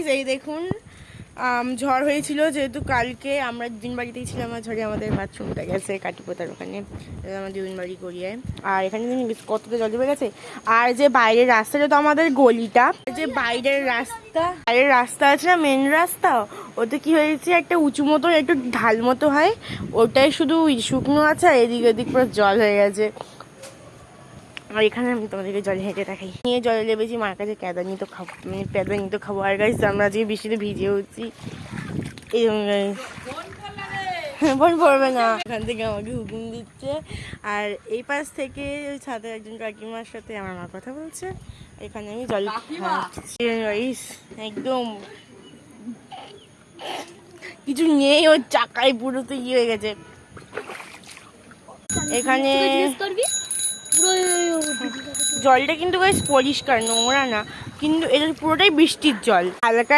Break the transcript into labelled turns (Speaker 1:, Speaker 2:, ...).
Speaker 1: guys এই দেখুন ঝড় হয়েছিল যেহেতু কালকে আমরা দিন বাড়িতেই ছিলাম আর ঝড়ে আমাদের বাথরুমটা গেছে কাটিপোতার ওখানে আমার দিন বাড়ি করিয়ে আর এখানে কতটা জল জমে গেছে আর যে বাইরের রাস্তাটা তো আমাদের গলিটা যে বাইরের রাস্তা আছে না মেন রাস্তা ওতে কি হয়েছে একটা উঁচু মতো একটু ঢাল মতো হয় ওটাই শুধু শুকনো আছে আর এদিক ওদিক পুরো জল হয়ে গেছে আর এখানে আমি তোমাদেরকে জল হেঁটে দেখাই নিয়ে জলে লেবেছি মার কাছে ক্যাদানি তো খাবো মানে প্যাদানি তো খাবো আর গাইস আমরা আজকে বৃষ্টিতে ভিজে হচ্ছি এরকম গাইস বোন পড়বে না এখান থেকে আমাকে হুকুম দিচ্ছে আর এই পাশ থেকে ওই ছাদে একজন কাকিমার সাথে আমার মা কথা বলছে এখানে আমি জল গাইস একদম কিছু নেই ওর চাকায় পুরো তো ইয়ে হয়ে গেছে এখানে জলটা কিন্তু গাইস পরিষ্কার নোংরা না কিন্তু এটা পুরোটাই বৃষ্টির জল হালকা